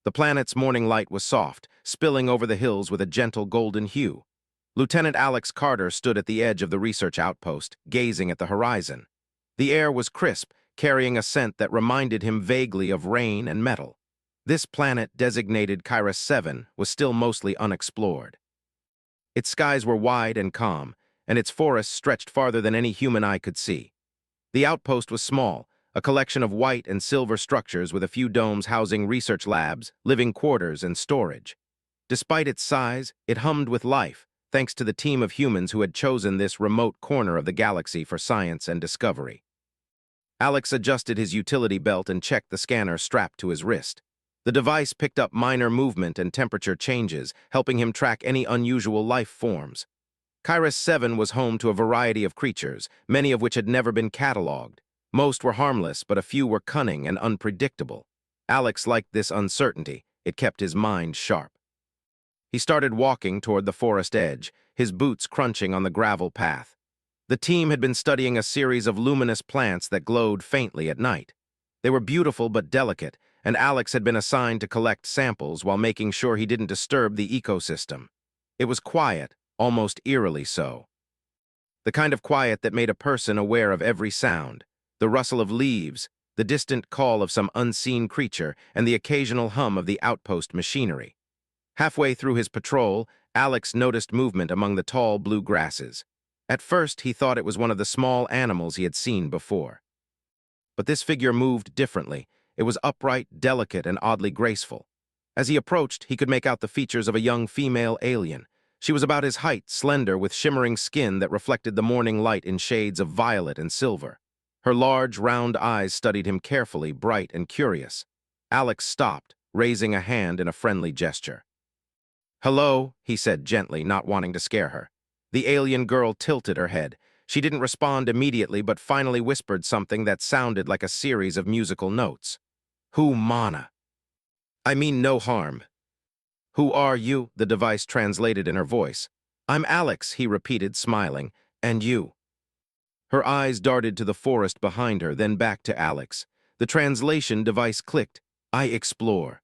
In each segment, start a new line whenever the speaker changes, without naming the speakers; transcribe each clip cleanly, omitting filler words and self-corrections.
The planet's morning light was soft, spilling over the hills with a gentle golden hue. Lieutenant Alex Carter stood at the edge of the research outpost, gazing at the horizon. The air was crisp, carrying a scent that reminded him vaguely of rain and metal. This planet, designated Kairos 7, was still mostly unexplored. Its skies were wide and calm, and its forests stretched farther than any human eye could see. The outpost was small, a collection of white and silver structures with a few domes housing research labs, living quarters, and storage. Despite its size, it hummed with life, thanks to the team of humans who had chosen this remote corner of the galaxy for science and discovery. Alex adjusted his utility belt and checked the scanner strapped to his wrist. The device picked up minor movement and temperature changes, helping him track any unusual life forms. Kairos 7 was home to a variety of creatures, many of which had never been cataloged. Most were harmless, but a few were cunning and unpredictable. Alex liked this uncertainty. It kept his mind sharp. He started walking toward the forest edge, his boots crunching on the gravel path. The team had been studying a series of luminous plants that glowed faintly at night. They were beautiful but delicate, and Alex had been assigned to collect samples while making sure he didn't disturb the ecosystem. It was quiet, almost eerily so. The kind of quiet that made a person aware of every sound, the rustle of leaves, the distant call of some unseen creature, and the occasional hum of the outpost machinery. Halfway through his patrol, Alex noticed movement among the tall blue grasses. At first, he thought it was one of the small animals he had seen before. But this figure moved differently. It was upright, delicate, and oddly graceful. As he approached, he could make out the features of a young female alien. She was about his height, slender, with shimmering skin that reflected the morning light in shades of violet and silver. Her large, round eyes studied him carefully, bright and curious. Alex stopped, raising a hand in a friendly gesture. "Hello," he said gently, not wanting to scare her. The alien girl tilted her head. She didn't respond immediately, but finally whispered something that sounded like a series of musical notes. "Who mana? I mean no harm." "Who are you?" the device translated in her voice. "I'm Alex," he repeated, smiling. "And you?" Her eyes darted to the forest behind her, then back to Alex. The translation device clicked. "I explore."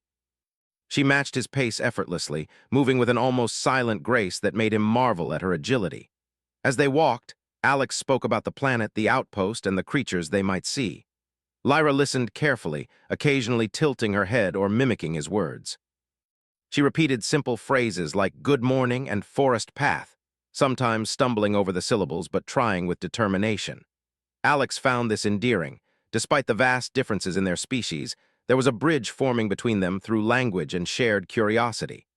She matched his pace effortlessly, moving with an almost silent grace that made him marvel at her agility. As they walked, Alex spoke about the planet, the outpost, and the creatures they might see. Lyra listened carefully, occasionally tilting her head or mimicking his words. She repeated simple phrases like "good morning" and "forest path," sometimes stumbling over the syllables but trying with determination. Alex found this endearing. Despite the vast differences in their species, there was a bridge forming between them through language and shared curiosity.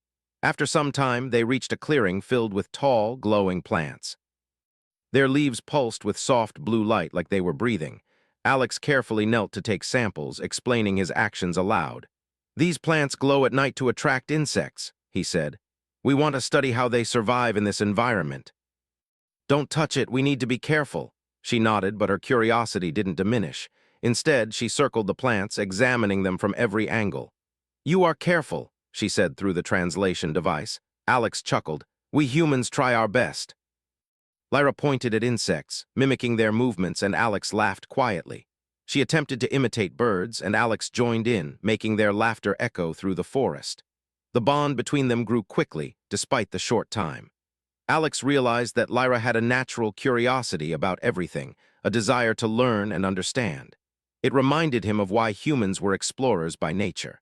After some time, they reached a clearing filled with tall, glowing plants. Their leaves pulsed with soft blue light like they were breathing. Alex carefully knelt to take samples, explaining his actions aloud. "These plants glow at night to attract insects," he said. "We want to study how they survive in this environment." "Don't touch it, we need to be careful." She nodded, but her curiosity didn't diminish. Instead, she circled the plants, examining them from every angle. "You are careful," she said through the translation device. Alex chuckled. "We humans try our best." Lyra pointed at insects, mimicking their movements, and Alex laughed quietly. She attempted to imitate birds, and Alex joined in, making their laughter echo through the forest. The bond between them grew quickly, despite the short time. Alex realized that Lyra had a natural curiosity about everything, a desire to learn and understand. It reminded him of why humans were explorers by nature.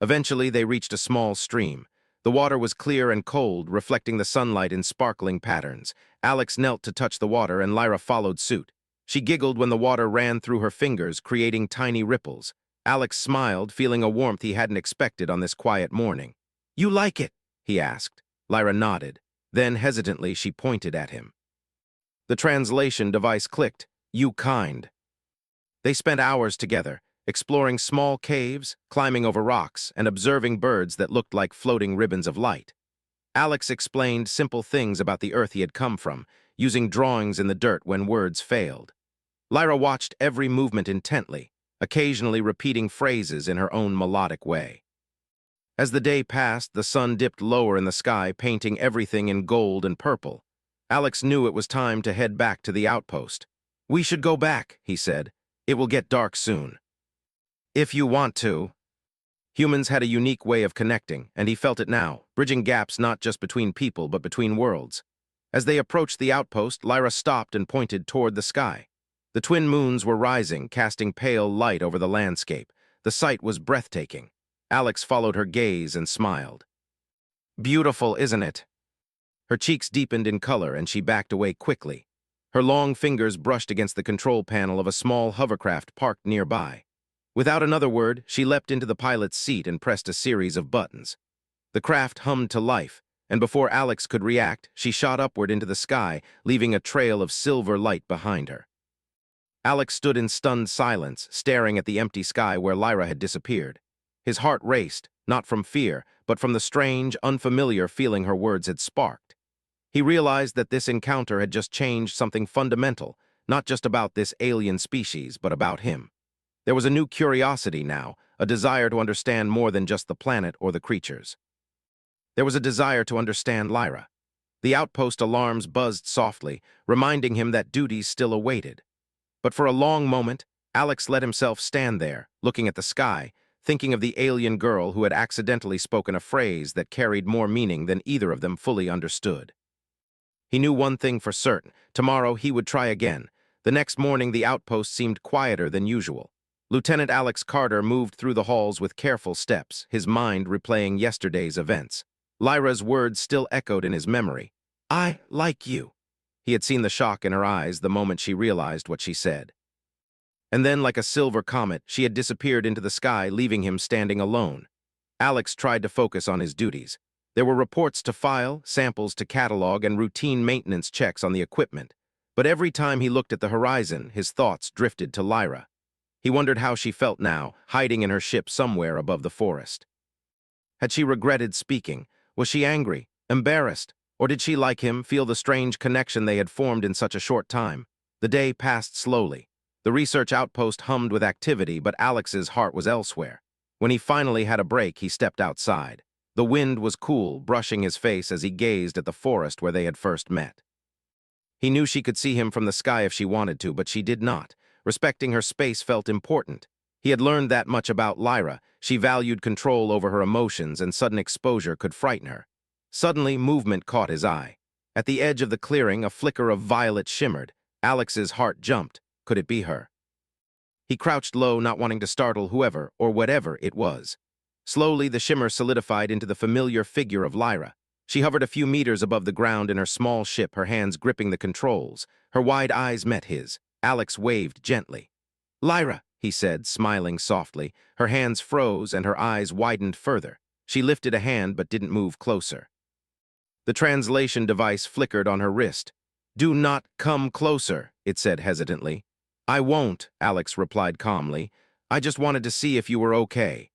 Eventually, they reached a small stream. The water was clear and cold, reflecting the sunlight in sparkling patterns. Alex knelt to touch the water, and Lyra followed suit. She giggled when the water ran through her fingers, creating tiny ripples. Alex smiled, feeling a warmth he hadn't expected on this quiet morning. "You like it?" he asked. Lyra nodded. Then, hesitantly, she pointed at him. The translation device clicked. "You kind." They spent hours together, exploring small caves, climbing over rocks, and observing birds that looked like floating ribbons of light. Alex explained simple things about the Earth he had come from, using drawings in the dirt when words failed. Lyra watched every movement intently, occasionally repeating phrases in her own melodic way. As the day passed, the sun dipped lower in the sky, painting everything in gold and purple. Alex knew it was time to head back to the outpost. "We should go back," he said. "It will get dark soon." "If you want to." Humans had a unique way of connecting, and he felt it now, bridging gaps not just between people but between worlds. As they approached the outpost, Lyra stopped and pointed toward the sky. The twin moons were rising, casting pale light over the landscape. The sight was breathtaking. Alex followed her gaze and smiled. "Beautiful, isn't it?" Her cheeks deepened in color and she backed away quickly. Her long fingers brushed against the control panel of a small hovercraft parked nearby. Without another word, she leapt into the pilot's seat and pressed a series of buttons. The craft hummed to life, and before Alex could react, she shot upward into the sky, leaving a trail of silver light behind her. Alex stood in stunned silence, staring at the empty sky where Lyra had disappeared. His heart raced, not from fear, but from the strange, unfamiliar feeling her words had sparked. He realized that this encounter had just changed something fundamental, not just about this alien species, but about him. There was a new curiosity now, a desire to understand more than just the planet or the creatures. There was a desire to understand Lyra. The outpost alarms buzzed softly, reminding him that duties still awaited. But for a long moment, Alex let himself stand there, looking at the sky, thinking of the alien girl who had accidentally spoken a phrase that carried more meaning than either of them fully understood. He knew one thing for certain: tomorrow he would try again. The next morning the outpost seemed quieter than usual. Lieutenant Alex Carter moved through the halls with careful steps, his mind replaying yesterday's events. Lyra's words still echoed in his memory. "I like you." He had seen the shock in her eyes the moment she realized what she said. And then, like a silver comet, she had disappeared into the sky, leaving him standing alone. Alex tried to focus on his duties. There were reports to file, samples to catalog, and routine maintenance checks on the equipment. But every time he looked at the horizon, his thoughts drifted to Lyra. He wondered how she felt now, hiding in her ship somewhere above the forest. Had she regretted speaking? Was she angry, embarrassed? Or did she, like him, feel the strange connection they had formed in such a short time? The day passed slowly. The research outpost hummed with activity, but Alex's heart was elsewhere. When he finally had a break, he stepped outside. The wind was cool, brushing his face as he gazed at the forest where they had first met. He knew she could see him from the sky if she wanted to, but she did not. Respecting her space felt important. He had learned that much about Lyra. She valued control over her emotions, and sudden exposure could frighten her. Suddenly, movement caught his eye. At the edge of the clearing, a flicker of violet shimmered. Alex's heart jumped. Could it be her? He crouched low, not wanting to startle whoever or whatever it was. Slowly, the shimmer solidified into the familiar figure of Lyra. She hovered a few meters above the ground in her small ship, her hands gripping the controls. Her wide eyes met his. Alex waved gently. "Lyra," he said, smiling softly. Her hands froze and her eyes widened further. She lifted a hand but didn't move closer. The translation device flickered on her wrist. "Do not come closer," it said hesitantly. "I won't," Alex replied calmly. "I just wanted to see if you were okay."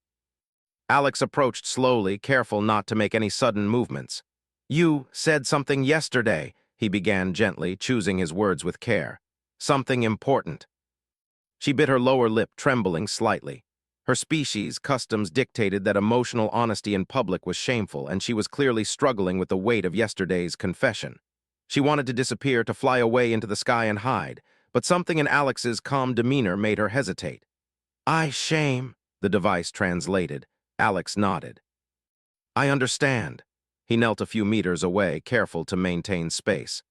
Alex approached slowly, careful not to make any sudden movements. "You said something yesterday," he began gently, choosing his words with care. "Something important." She bit her lower lip, trembling slightly. Her species' customs dictated that emotional honesty in public was shameful, and she was clearly struggling with the weight of yesterday's confession. She wanted to disappear, to fly away into the sky and hide, but something in Alex's calm demeanor made her hesitate. "I shame," the device translated. Alex nodded. "I understand." He knelt a few meters away, careful to maintain space.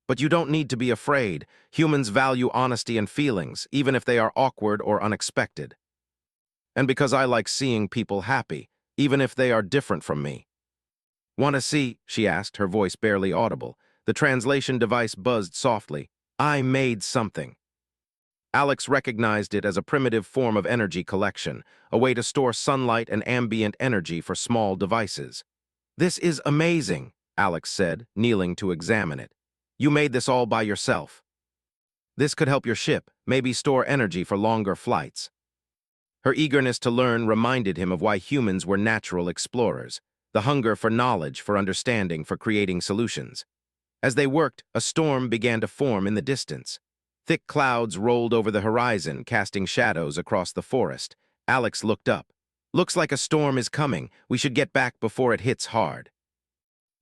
"But you don't need to be afraid. Humans value honesty and feelings, even if they are awkward or unexpected. And because I like seeing people happy, even if they are different from me." "Want to see?" she asked, her voice barely audible. The translation device buzzed softly. "I made something." Alex recognized it as a primitive form of energy collection, a way to store sunlight and ambient energy for small devices. "This is amazing," Alex said, kneeling to examine it. "You made this all by yourself." "This could help your ship, maybe store energy for longer flights." Her eagerness to learn reminded him of why humans were natural explorers, the hunger for knowledge, for understanding, for creating solutions. As they worked, a storm began to form in the distance. Thick clouds rolled over the horizon, casting shadows across the forest. Alex looked up. "Looks like a storm is coming. We should get back before it hits hard."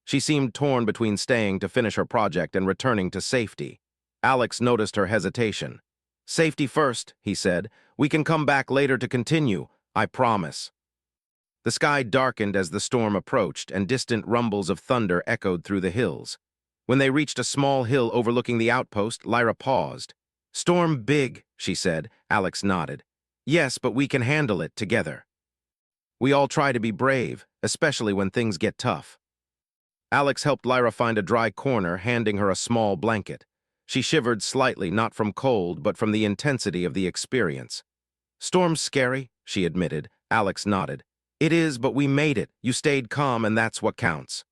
She seemed torn between staying to finish her project and returning to safety. Alex noticed her hesitation. "Safety first," he said. "We can come back later to continue, I promise." The sky darkened as the storm approached, and distant rumbles of thunder echoed through the hills. When they reached a small hill overlooking the outpost, Lyra paused. "Storm big," she said. Alex nodded. "Yes, but we can handle it together. We all try to be brave, especially when things get tough." Alex helped Lyra find a dry corner, handing her a small blanket. She shivered slightly, not from cold, but from the intensity of the experience. "Storm's scary," she admitted. Alex nodded. "It is, but we made it. You stayed calm, and that's what counts."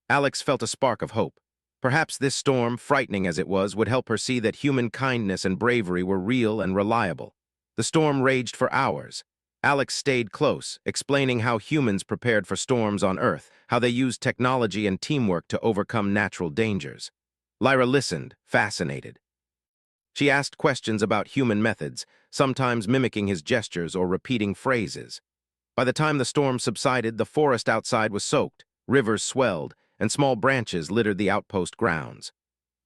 Alex felt a spark of hope. Perhaps this storm, frightening as it was, would help her see that human kindness and bravery were real and reliable. The storm raged for hours. Alex stayed close, explaining how humans prepared for storms on Earth, how they used technology and teamwork to overcome natural dangers. Lyra listened, fascinated. She asked questions about human methods, sometimes mimicking his gestures or repeating phrases. By the time the storm subsided, the forest outside was soaked, rivers swelled, and small branches littered the outpost grounds.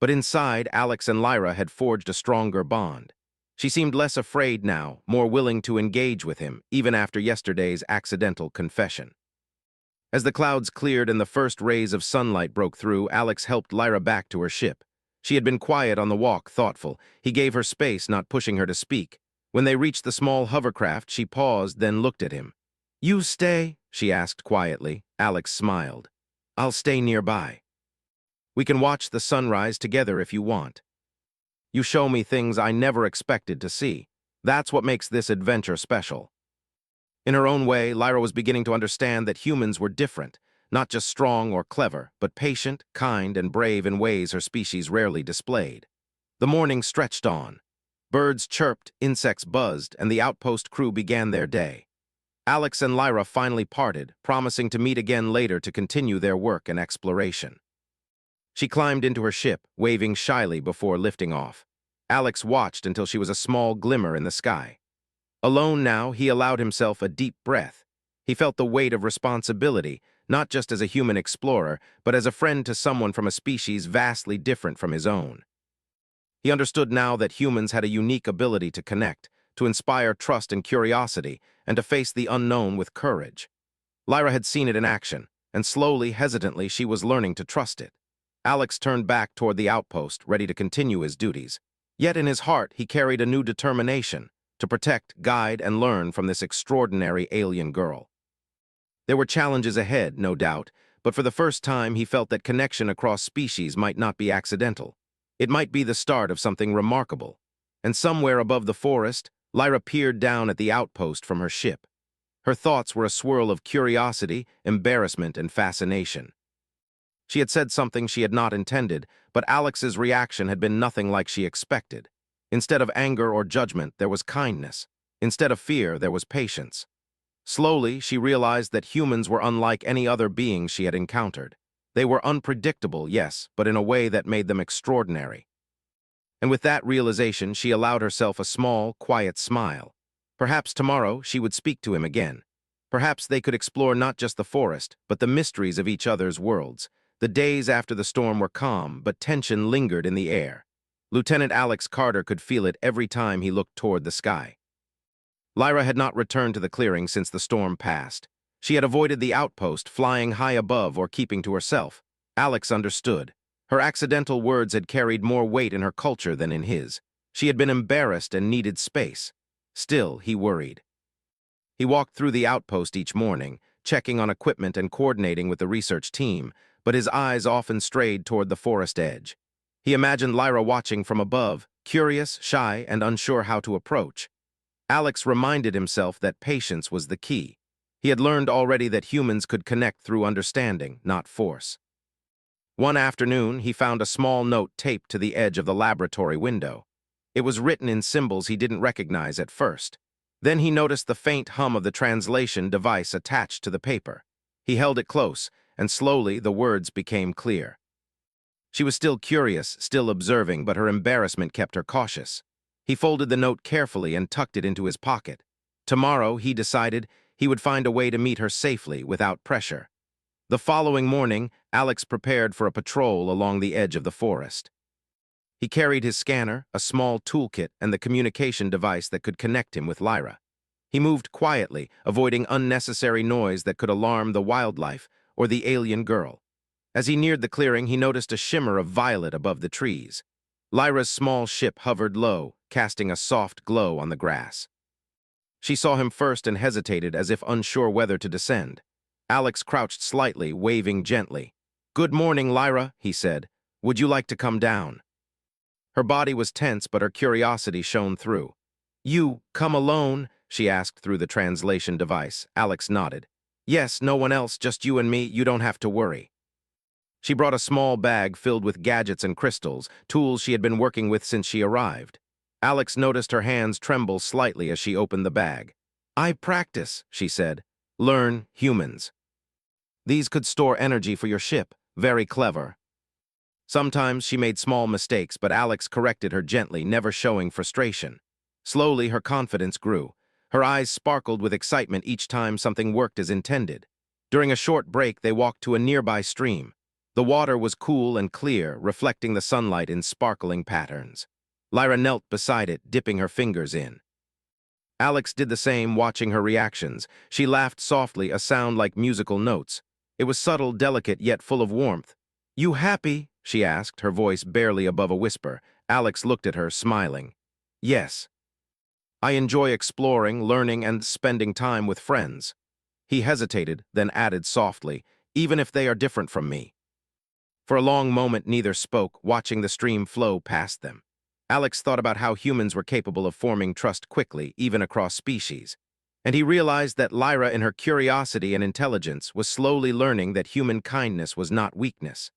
But inside, Alex and Lyra had forged a stronger bond. She seemed less afraid now, more willing to engage with him, even after yesterday's accidental confession. As the clouds cleared and the first rays of sunlight broke through, Alex helped Lyra back to her ship. She had been quiet on the walk, thoughtful. He gave her space, not pushing her to speak. When they reached the small hovercraft, she paused, then looked at him. "You stay?" she asked quietly. Alex smiled. "I'll stay nearby. We can watch the sunrise together if you want. You show me things I never expected to see. That's what makes this adventure special." In her own way, Lyra was beginning to understand that humans were different, not just strong or clever, but patient, kind, and brave in ways her species rarely displayed. The morning stretched on. Birds chirped, insects buzzed, and the outpost crew began their day. Alex and Lyra finally parted, promising to meet again later to continue their work and exploration. She climbed into her ship, waving shyly before lifting off. Alex watched until she was a small glimmer in the sky. Alone now, he allowed himself a deep breath. He felt the weight of responsibility, not just as a human explorer, but as a friend to someone from a species vastly different from his own. He understood now that humans had a unique ability to connect, to inspire trust and curiosity, and to face the unknown with courage. Lyra had seen it in action, and slowly, hesitantly, she was learning to trust it. Alex turned back toward the outpost, ready to continue his duties. Yet in his heart, he carried a new determination, to protect, guide, and learn from this extraordinary alien girl. There were challenges ahead, no doubt, but for the first time he felt that connection across species might not be accidental. It might be the start of something remarkable. And somewhere above the forest, Lyra peered down at the outpost from her ship. Her thoughts were a swirl of curiosity, embarrassment, and fascination. She had said something she had not intended, but Alex's reaction had been nothing like she expected. Instead of anger or judgment, there was kindness. Instead of fear, there was patience. Slowly, she realized that humans were unlike any other beings she had encountered. They were unpredictable, yes, but in a way that made them extraordinary. And with that realization, she allowed herself a small, quiet smile. Perhaps tomorrow she would speak to him again. Perhaps they could explore not just the forest, but the mysteries of each other's worlds. The days after the storm were calm, but tension lingered in the air. Lieutenant Alex Carter could feel it every time he looked toward the sky. Lyra had not returned to the clearing since the storm passed. She had avoided the outpost, flying high above or keeping to herself. Alex understood. Her accidental words had carried more weight in her culture than in his. She had been embarrassed and needed space. Still, he worried. He walked through the outpost each morning, checking on equipment and coordinating with the research team, but his eyes often strayed toward the forest edge. He imagined Lyra watching from above, curious, shy, and unsure how to approach. Alex reminded himself that patience was the key. He had learned already that humans could connect through understanding, not force. One afternoon, he found a small note taped to the edge of the laboratory window. It was written in symbols he didn't recognize at first. Then he noticed the faint hum of the translation device attached to the paper. He held it close, and slowly the words became clear. She was still curious, still observing, but her embarrassment kept her cautious. He folded the note carefully and tucked it into his pocket. Tomorrow, he decided, he would find a way to meet her safely, without pressure. The following morning, Alex prepared for a patrol along the edge of the forest. He carried his scanner, a small toolkit, and the communication device that could connect him with Lyra. He moved quietly, avoiding unnecessary noise that could alarm the wildlife or the alien girl. As he neared the clearing, he noticed a shimmer of violet above the trees. Lyra's small ship hovered low, casting a soft glow on the grass. She saw him first and hesitated as if unsure whether to descend. Alex crouched slightly, waving gently. "Good morning, Lyra," he said. "Would you like to come down?" Her body was tense, but her curiosity shone through. "You come alone?" she asked through the translation device. Alex nodded. "Yes, no one else, just you and me. You don't have to worry." She brought a small bag filled with gadgets and crystals, tools she had been working with since she arrived. Alex noticed her hands tremble slightly as she opened the bag. "I practice," she said. "Learn humans. These could store energy for your ship. Very clever." Sometimes she made small mistakes, but Alex corrected her gently, never showing frustration. Slowly, her confidence grew. Her eyes sparkled with excitement each time something worked as intended. During a short break, they walked to a nearby stream. The water was cool and clear, reflecting the sunlight in sparkling patterns. Lyra knelt beside it, dipping her fingers in. Alex did the same, watching her reactions. She laughed softly, a sound like musical notes. It was subtle, delicate, yet full of warmth. "You happy?" she asked, her voice barely above a whisper. Alex looked at her, smiling. "Yes. I enjoy exploring, learning, and spending time with friends." He hesitated, then added softly, "Even if they are different from me." For a long moment, neither spoke, watching the stream flow past them. Alex thought about how humans were capable of forming trust quickly, even across species. And he realized that Lyra, in her curiosity and intelligence, was slowly learning that human kindness was not weakness.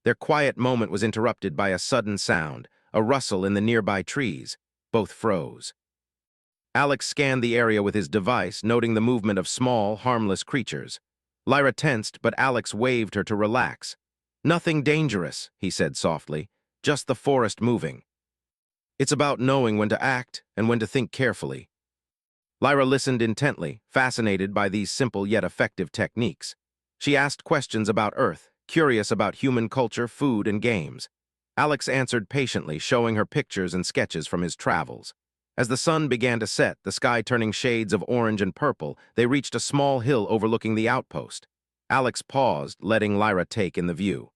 Their quiet moment was interrupted by a sudden sound, a rustle in the nearby trees. Both froze. Alex scanned the area with his device, noting the movement of small, harmless creatures. Lyra tensed, but Alex waved her to relax. "Nothing dangerous," he said softly, "just the forest moving. It's about knowing when to act and when to think carefully." Lyra listened intently, fascinated by these simple yet effective techniques. She asked questions about Earth, curious about human culture, food, and games. Alex answered patiently, showing her pictures and sketches from his travels. As the sun began to set, the sky turning shades of orange and purple, they reached a small hill overlooking the outpost. Alex paused, letting Lyra take in the view.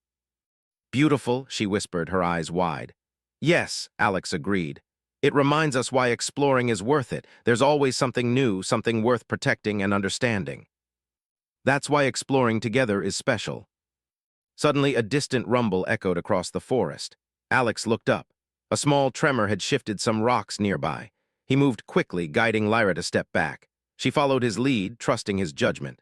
"Beautiful," she whispered, her eyes wide. "Yes," Alex agreed. "It reminds us why exploring is worth it. There's always something new, something worth protecting and understanding. That's why exploring together is special." Suddenly, a distant rumble echoed across the forest. Alex looked up. A small tremor had shifted some rocks nearby. He moved quickly, guiding Lyra to step back. She followed his lead, trusting his judgment.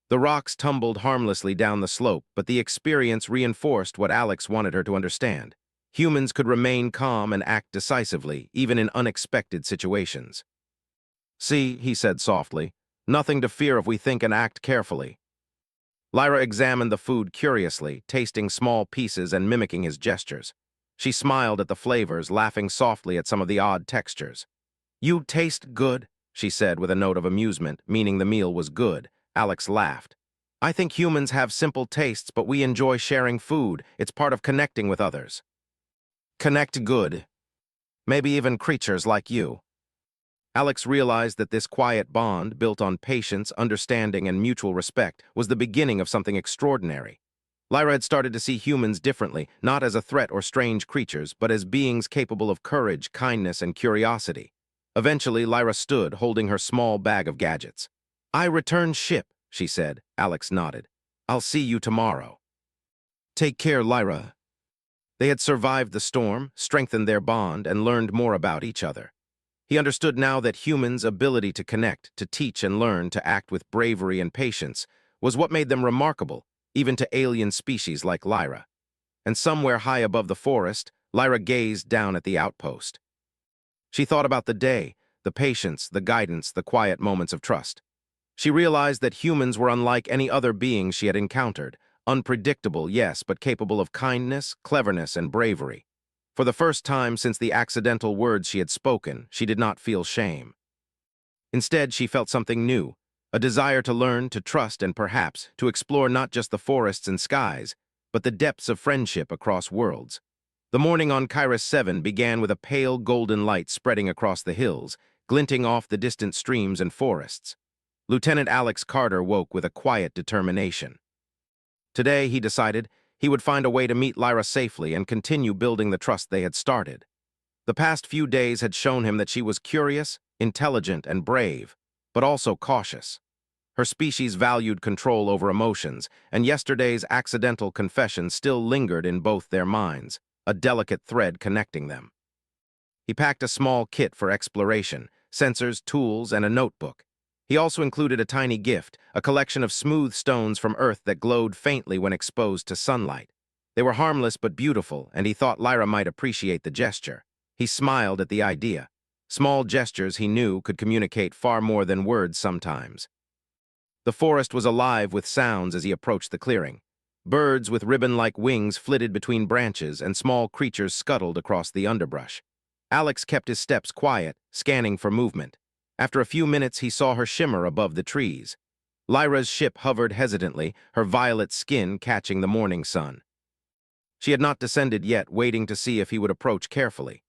The rocks tumbled harmlessly down the slope, but the experience reinforced what Alex wanted her to understand. Humans could remain calm and act decisively, even in unexpected situations. "See," he said softly, "nothing to fear if we think and act carefully." Lyra examined the food curiously, tasting small pieces and mimicking his gestures. She smiled at the flavors, laughing softly at some of the odd textures. "You taste good," she said with a note of amusement, meaning the meal was good. Alex laughed. "I think humans have simple tastes, but we enjoy sharing food. It's part of connecting with others." "Connect good. Maybe even creatures like you." Alex realized that this quiet bond, built on patience, understanding, and mutual respect, was the beginning of something extraordinary. Lyra had started to see humans differently, not as a threat or strange creatures, but as beings capable of courage, kindness, and curiosity. Eventually, Lyra stood, holding her small bag of gadgets. "I return ship," she said. Alex nodded. "I'll see you tomorrow." "Take care, Lyra." They had survived the storm, strengthened their bond, and learned more about each other. He understood now that humans' ability to connect, to teach and learn, to act with bravery and patience, was what made them remarkable, even to alien species like Lyra. And somewhere high above the forest, Lyra gazed down at the outpost. She thought about the day, the patience, the guidance, the quiet moments of trust. She realized that humans were unlike any other beings she had encountered, unpredictable, yes, but capable of kindness, cleverness, and bravery. For the first time since the accidental words she had spoken, she did not feel shame. Instead, she felt something new, a desire to learn, to trust, and perhaps to explore not just the forests and skies, but the depths of friendship across worlds. The morning on Kairos 7 began with a pale golden light spreading across the hills, glinting off the distant streams and forests. Lieutenant Alex Carter woke with a quiet determination. Today, he decided, he would find a way to meet Lyra safely and continue building the trust they had started. The past few days had shown him that she was curious, intelligent, and brave, but also cautious. Her species valued control over emotions, and yesterday's accidental confession still lingered in both their minds, a delicate thread connecting them. He packed a small kit for exploration, sensors, tools, and a notebook. He also included a tiny gift, a collection of smooth stones from Earth that glowed faintly when exposed to sunlight. They were harmless but beautiful, and he thought Lyra might appreciate the gesture. He smiled at the idea. Small gestures, he knew, could communicate far more than words sometimes. The forest was alive with sounds as he approached the clearing. Birds with ribbon-like wings flitted between branches, and small creatures scuttled across the underbrush. Alex kept his steps quiet, scanning for movement. After a few minutes, he saw her shimmer above the trees. Lyra's ship hovered hesitantly, her violet skin catching the morning sun. She had not descended yet, waiting to see if he would approach carefully.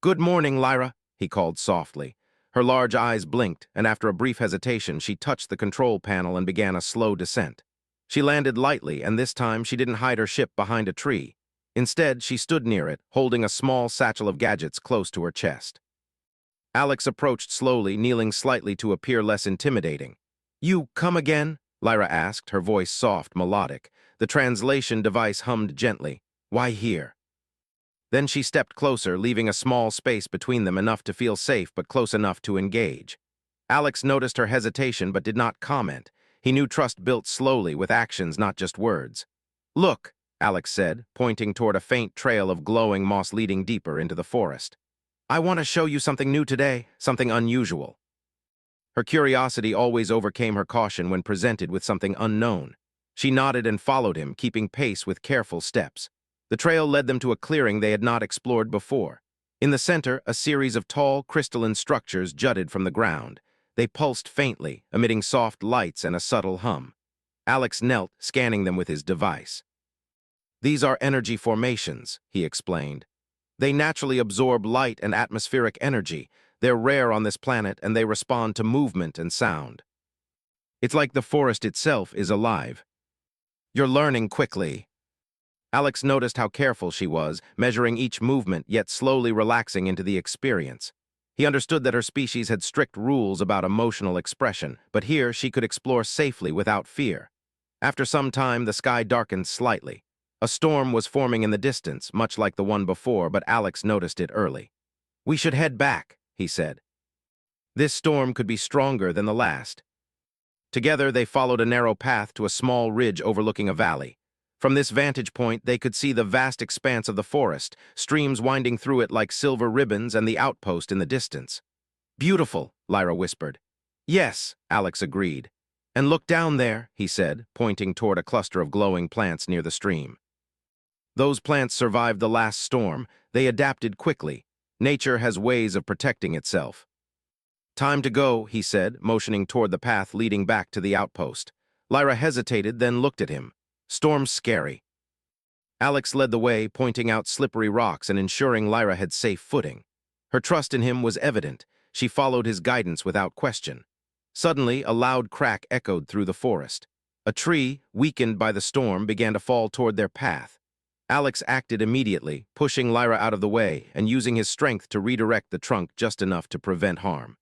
"Good morning, Lyra," he called softly. Her large eyes blinked, and after a brief hesitation, she touched the control panel and began a slow descent. She landed lightly, and this time she didn't hide her ship behind a tree. Instead, she stood near it, holding a small satchel of gadgets close to her chest. Alex approached slowly, kneeling slightly to appear less intimidating. "You come again?" Lyra asked, her voice soft, melodic. The translation device hummed gently. "Why here?" Then she stepped closer, leaving a small space between them, enough to feel safe but close enough to engage. Alex noticed her hesitation but did not comment. He knew trust built slowly, with actions, not just words. "Look," Alex said, pointing toward a faint trail of glowing moss leading deeper into the forest. "I want to show you something new today, something unusual." Her curiosity always overcame her caution when presented with something unknown. She nodded and followed him, keeping pace with careful steps. The trail led them to a clearing they had not explored before. In the center, a series of tall, crystalline structures jutted from the ground. They pulsed faintly, emitting soft lights and a subtle hum. Alex knelt, scanning them with his device. "These are energy formations," he explained. "They naturally absorb light and atmospheric energy. They're rare on this planet, and they respond to movement and sound. It's like the forest itself is alive." "You're learning quickly." Alex noticed how careful she was, measuring each movement yet slowly relaxing into the experience. He understood that her species had strict rules about emotional expression, but here she could explore safely without fear. After some time, the sky darkened slightly. A storm was forming in the distance, much like the one before, but Alex noticed it early. "We should head back," he said. This storm could be stronger than the last. Together, they followed a narrow path to a small ridge overlooking a valley. From this vantage point, they could see the vast expanse of the forest, streams winding through it like silver ribbons, and the outpost in the distance. "Beautiful," Lyra whispered. "Yes," Alex agreed. "And look down there," he said, pointing toward a cluster of glowing plants near the stream. Those plants survived the last storm. They adapted quickly. Nature has ways of protecting itself. "Time to go," he said, motioning toward the path leading back to the outpost. Lyra hesitated, then looked at him. "Storm's scary." Alex led the way, pointing out slippery rocks and ensuring Lyra had safe footing. Her trust in him was evident. She followed his guidance without question. Suddenly, a loud crack echoed through the forest. A tree, weakened by the storm, began to fall toward their path. Alex acted immediately, pushing Lyra out of the way and using his strength to redirect the trunk just enough to prevent harm.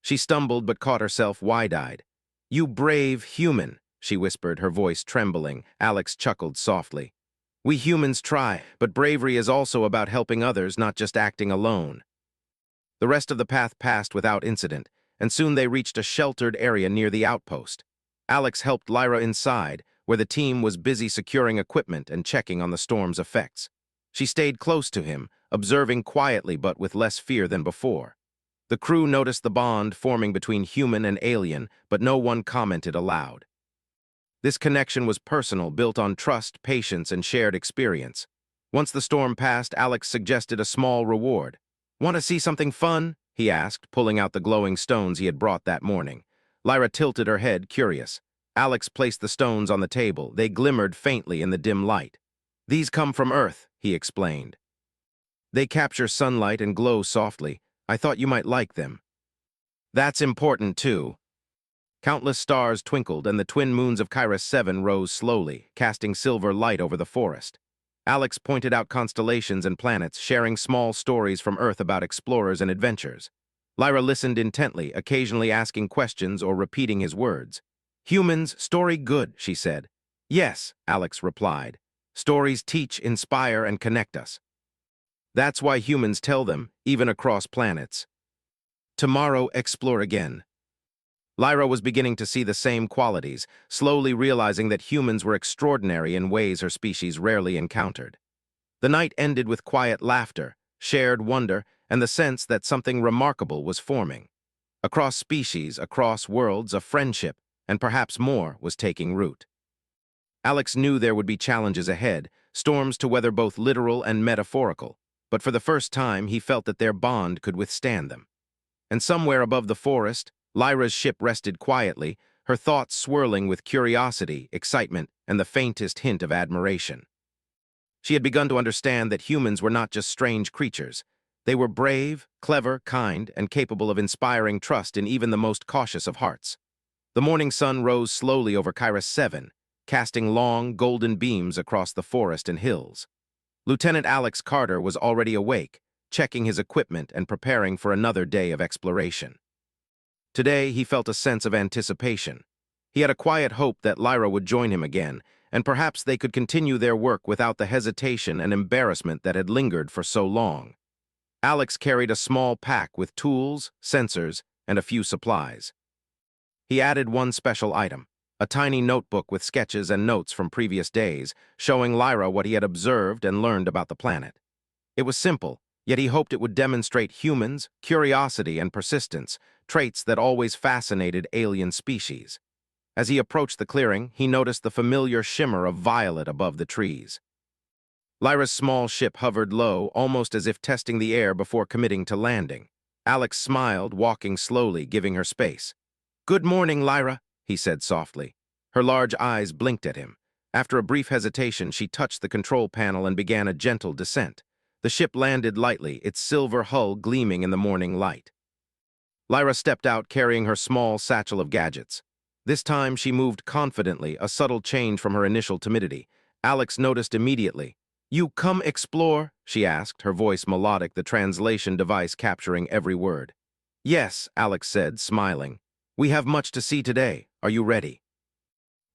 She stumbled but caught herself wide-eyed. "You brave human," she whispered, her voice trembling. Alex chuckled softly. "We humans try, but bravery is also about helping others, not just acting alone." The rest of the path passed without incident, and soon they reached a sheltered area near the outpost. Alex helped Lyra inside, where the team was busy securing equipment and checking on the storm's effects. She stayed close to him, observing quietly but with less fear than before. The crew noticed the bond forming between human and alien, but no one commented aloud. This connection was personal, built on trust, patience, and shared experience. Once the storm passed, Alex suggested a small reward. "Want to see something fun?" he asked, pulling out the glowing stones he had brought that morning. Lyra tilted her head, curious. Alex placed the stones on the table. They glimmered faintly in the dim light. "These come from Earth," he explained. "They capture sunlight and glow softly. I thought you might like them." That's important, too. Countless stars twinkled, and the twin moons of Kairos 7 rose slowly, casting silver light over the forest. Alex pointed out constellations and planets, sharing small stories from Earth about explorers and adventures. Lyra listened intently, occasionally asking questions or repeating his words. Humans, story good, she said. Yes, Alex replied. Stories teach, inspire, and connect us. That's why humans tell them, even across planets. Tomorrow, explore again. Lyra was beginning to see the same qualities, slowly realizing that humans were extraordinary in ways her species rarely encountered. The night ended with quiet laughter, shared wonder, and the sense that something remarkable was forming. Across species, across worlds, a friendship, and perhaps more, was taking root. Alex knew there would be challenges ahead, storms to weather both literal and metaphorical, but for the first time he felt that their bond could withstand them. And somewhere above the forest, Lyra's ship rested quietly, her thoughts swirling with curiosity, excitement, and the faintest hint of admiration. She had begun to understand that humans were not just strange creatures. They were brave, clever, kind, and capable of inspiring trust in even the most cautious of hearts. The morning sun rose slowly over Kairos 7, casting long, golden beams across the forest and hills. Lieutenant Alex Carter was already awake, checking his equipment and preparing for another day of exploration. Today, he felt a sense of anticipation. He had a quiet hope that Lyra would join him again, and perhaps they could continue their work without the hesitation and embarrassment that had lingered for so long. Alex carried a small pack with tools, sensors, and a few supplies. He added one special item, a tiny notebook with sketches and notes from previous days, showing Lyra what he had observed and learned about the planet. It was simple, yet he hoped it would demonstrate humans, curiosity, and persistence, traits that always fascinated alien species. As he approached the clearing, he noticed the familiar shimmer of violet above the trees. Lyra's small ship hovered low, almost as if testing the air before committing to landing. Alex smiled, walking slowly, giving her space. "Good morning, Lyra," he said softly. Her large eyes blinked at him. After a brief hesitation, she touched the control panel and began a gentle descent. The ship landed lightly, its silver hull gleaming in the morning light. Lyra stepped out, carrying her small satchel of gadgets. This time, she moved confidently, a subtle change from her initial timidity. Alex noticed immediately. "You come explore?" she asked, her voice melodic, the translation device capturing every word. "Yes," Alex said, smiling. "We have much to see today. Are you ready?"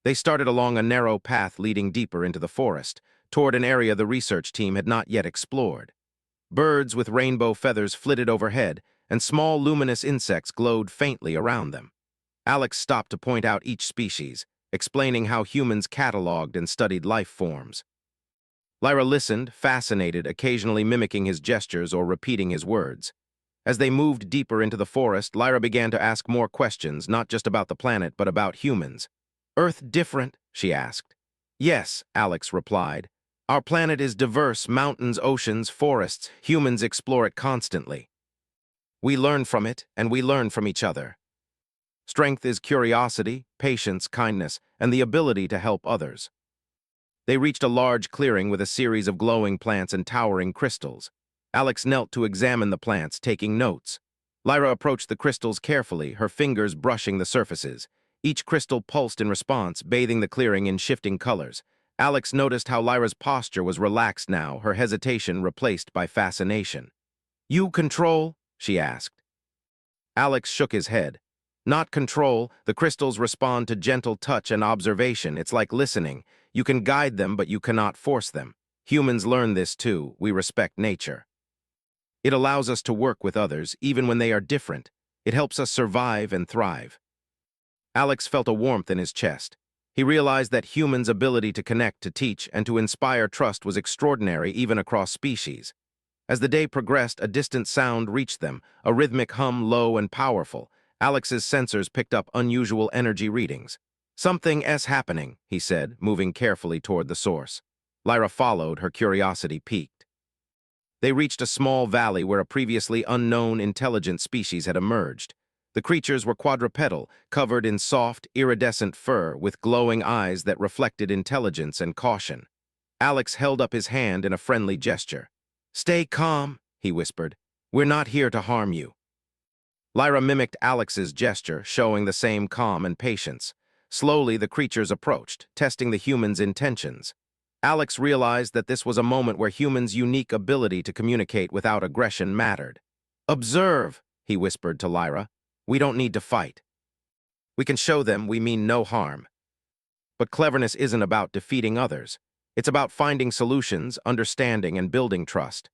They started along a narrow path leading deeper into the forest, toward an area the research team had not yet explored. Birds with rainbow feathers flitted overhead, and small luminous insects glowed faintly around them. Alex stopped to point out each species, explaining how humans cataloged and studied life forms. Lyra listened, fascinated, occasionally mimicking his gestures or repeating his words. As they moved deeper into the forest, Lyra began to ask more questions, not just about the planet, but about humans. "Earth different?" she asked. "Yes," Alex replied. "Our planet is diverse, mountains, oceans, forests. Humans explore it constantly. We learn from it, and we learn from each other. Strength is curiosity, patience, kindness, and the ability to help others." They reached a large clearing with a series of glowing plants and towering crystals. Alex knelt to examine the plants, taking notes. Lyra approached the crystals carefully, her fingers brushing the surfaces. Each crystal pulsed in response, bathing the clearing in shifting colors. Alex noticed how Lyra's posture was relaxed now, her hesitation replaced by fascination. "You control?" she asked. Alex shook his head. "Not control. The crystals respond to gentle touch and observation. It's like listening. You can guide them, but you cannot force them. Humans learn this too. We respect nature. It allows us to work with others, even when they are different. It helps us survive and thrive." Alex felt a warmth in his chest. He realized that humans' ability to connect, to teach, and to inspire trust was extraordinary even across species. As the day progressed, a distant sound reached them, a rhythmic hum, low and powerful. Alex's sensors picked up unusual energy readings. "Something's happening," he said, moving carefully toward the source. Lyra followed, her curiosity piqued. They reached a small valley where a previously unknown intelligent species had emerged. The creatures were quadrupedal, covered in soft, iridescent fur, with glowing eyes that reflected intelligence and caution. Alex held up his hand in a friendly gesture. "Stay calm," he whispered. "We're not here to harm you." Lyra mimicked Alex's gesture, showing the same calm and patience. Slowly, the creatures approached, testing the humans' intentions. Alex realized that this was a moment where humans' unique ability to communicate without aggression mattered. "Observe," he whispered to Lyra. "We don't need to fight. We can show them we mean no harm." But cleverness isn't about defeating others. It's about finding solutions, understanding, and building trust.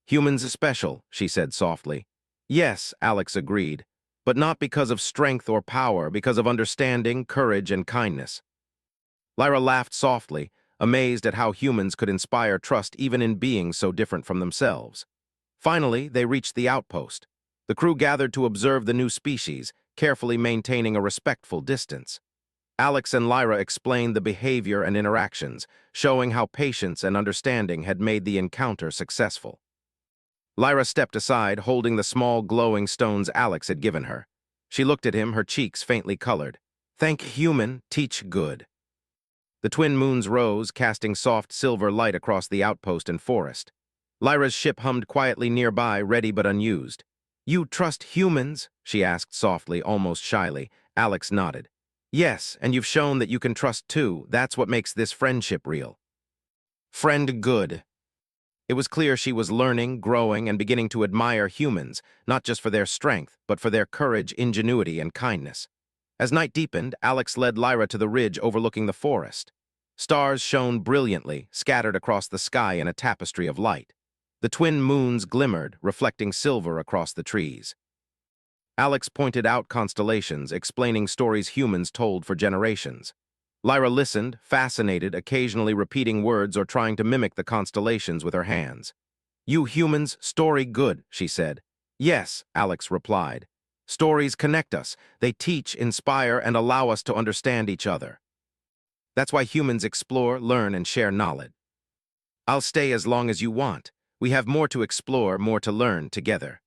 "Humans are special," she said softly. "Yes," Alex agreed, "but not because of strength or power, because of understanding, courage, and kindness." Lyra laughed softly, amazed at how humans could inspire trust even in beings so different from themselves. Finally, they reached the outpost. The crew gathered to observe the new species, carefully maintaining a respectful distance. Alex and Lyra explained the behavior and interactions, showing how patience and understanding had made the encounter successful. Lyra stepped aside, holding the small glowing stones Alex had given her. She looked at him, her cheeks faintly colored. "Thank human, teach good." The twin moons rose, casting soft silver light across the outpost and forest. Lyra's ship hummed quietly nearby, ready but unused. "You trust humans?" she asked softly, almost shyly. Alex nodded. "Yes, and you've shown that you can trust too. That's what makes this friendship real." Friend good. It was clear she was learning, growing, and beginning to admire humans, not just for their strength, but for their courage, ingenuity, and kindness. As night deepened, Alex led Lyra to the ridge overlooking the forest. Stars shone brilliantly, scattered across the sky in a tapestry of light. The twin moons glimmered, reflecting silver across the trees. Alex pointed out constellations, explaining stories humans told for generations. Lyra listened, fascinated, occasionally repeating words or trying to mimic the constellations with her hands. "You humans, story good," she said. "Yes," Alex replied. "Stories connect us. They teach, inspire, and allow us to understand each other. That's why humans explore, learn, and share knowledge." "I'll stay as long as you want. We have more to explore, more to learn together."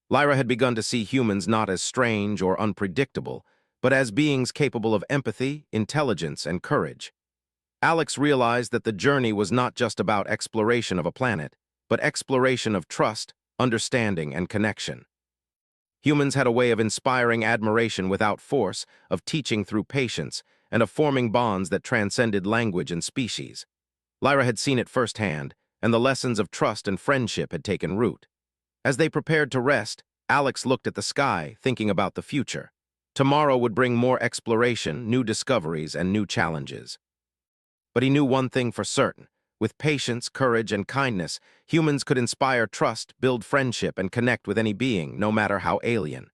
Lyra had begun to see humans not as strange or unpredictable, but as beings capable of empathy, intelligence, and courage. Alex realized that the journey was not just about exploration of a planet, but exploration of trust, understanding, and connection. Humans had a way of inspiring admiration without force, of teaching through patience, and of forming bonds that transcended language and species. Lyra had seen it firsthand, and the lessons of trust and friendship had taken root. As they prepared to rest, Alex looked at the sky, thinking about the future. Tomorrow would bring more exploration, new discoveries, and new challenges. But he knew one thing for certain. With patience, courage, and kindness, humans could inspire trust, build friendship, and connect with any being, no matter how alien.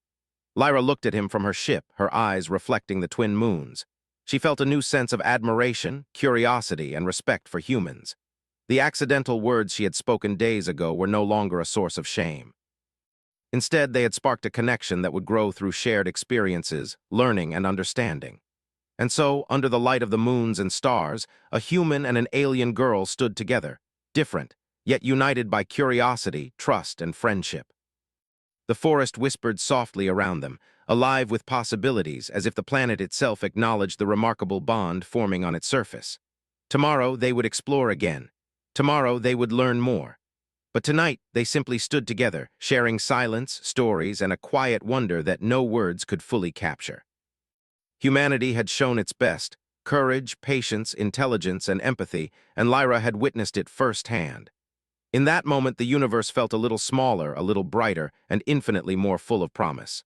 Lyra looked at him from her ship, her eyes reflecting the twin moons. She felt a new sense of admiration, curiosity, and respect for humans. The accidental words she had spoken days ago were no longer a source of shame. Instead, they had sparked a connection that would grow through shared experiences, learning, and understanding. And so, under the light of the moons and stars, a human and an alien girl stood together, different, yet united by curiosity, trust, and friendship. The forest whispered softly around them, alive with possibilities, as if the planet itself acknowledged the remarkable bond forming on its surface. Tomorrow, they would explore again. Tomorrow, they would learn more. But tonight, they simply stood together, sharing silence, stories, and a quiet wonder that no words could fully capture. Humanity had shown its best: courage, patience, intelligence, and empathy, and Lyra had witnessed it firsthand. In that moment, the universe felt a little smaller, a little brighter, and infinitely more full of promise.